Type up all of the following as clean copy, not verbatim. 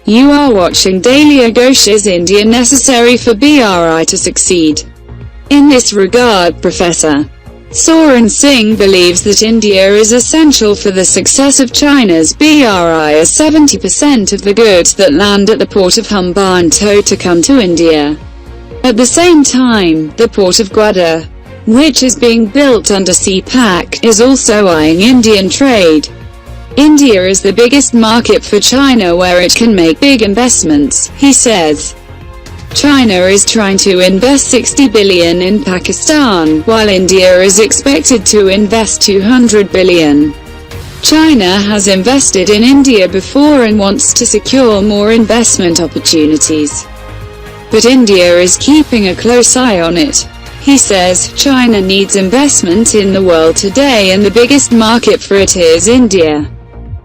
You are watching daily Agosha's India necessary for BRI to succeed. In this regard, Professor Soren Singh believes that India is essential for the success of China's BRI, as 70% of the goods that land at the port of Hambantota come to India. At the same time, the port of Gwadar, which is being built under CPAC, is also eyeing Indian trade. India is the biggest market for China where it can make big investments, he says. China is trying to invest 60 billion in Pakistan, while India is expected to invest 200 billion. China has invested in India before and wants to secure more investment opportunities. But India is keeping a close eye on it. He says, China needs investment in the world today and the biggest market for it is India.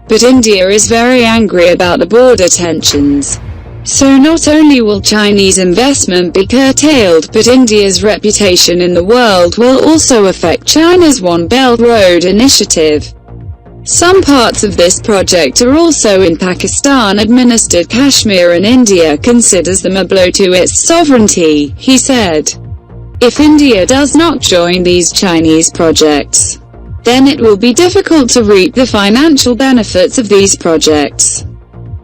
But India is very angry about the border tensions. So not only will Chinese investment be curtailed, but India's reputation in the world will also affect China's One Belt Road initiative. Some parts of this project are also in Pakistan-administered Kashmir, and India considers them a blow to its sovereignty, he said. If India does not join these Chinese projects, then it will be difficult to reap the financial benefits of these projects.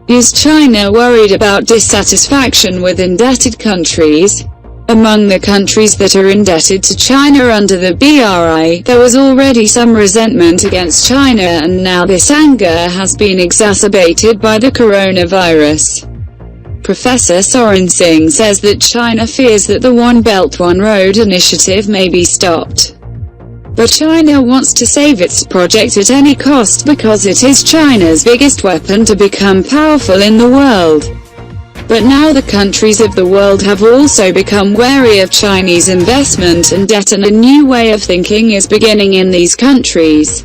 Is China worried about dissatisfaction with indebted countries? Among the countries that are indebted to China under the BRI, there was already some resentment against China, and now this anger has been exacerbated by the coronavirus. Professor Soren Singh says that China fears that the One Belt One Road initiative may be stopped. But China wants to save its project at any cost because it is China's biggest weapon to become powerful in the world. But now the countries of the world have also become wary of Chinese investment and debt, and a new way of thinking is beginning in these countries.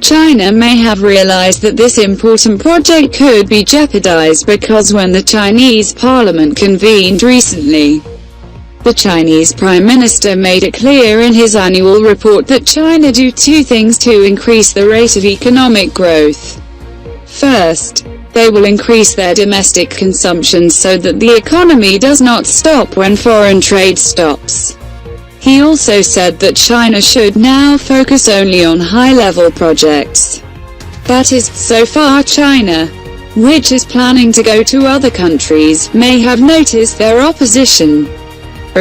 China may have realized that this important project could be jeopardized because when the Chinese parliament convened recently, the Chinese Prime Minister made it clear in his annual report that China do two things to increase the rate of economic growth. First, they will increase their domestic consumption so that the economy does not stop when foreign trade stops. He also said that China should now focus only on high-level projects. That is, so far China, which is planning to go to other countries, may have noticed their opposition.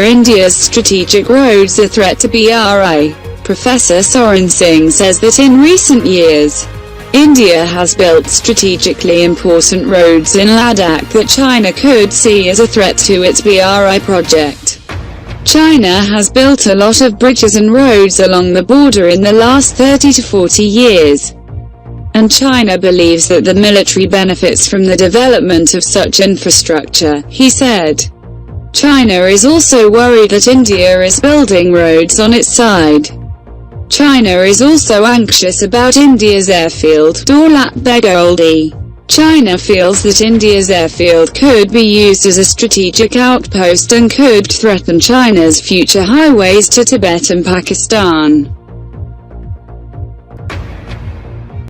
India's strategic roads a threat to BRI. Professor Soren Singh says that in recent years, India has built strategically important roads in Ladakh that China could see as a threat to its BRI project. China has built a lot of bridges and roads along the border in the last 30 to 40 years. And China believes that the military benefits from the development of such infrastructure, he said. China is also worried that India is building roads on its side. China is also anxious about India's airfield, Daulat Begoldi. China feels that India's airfield could be used as a strategic outpost and could threaten China's future highways to Tibet and Pakistan.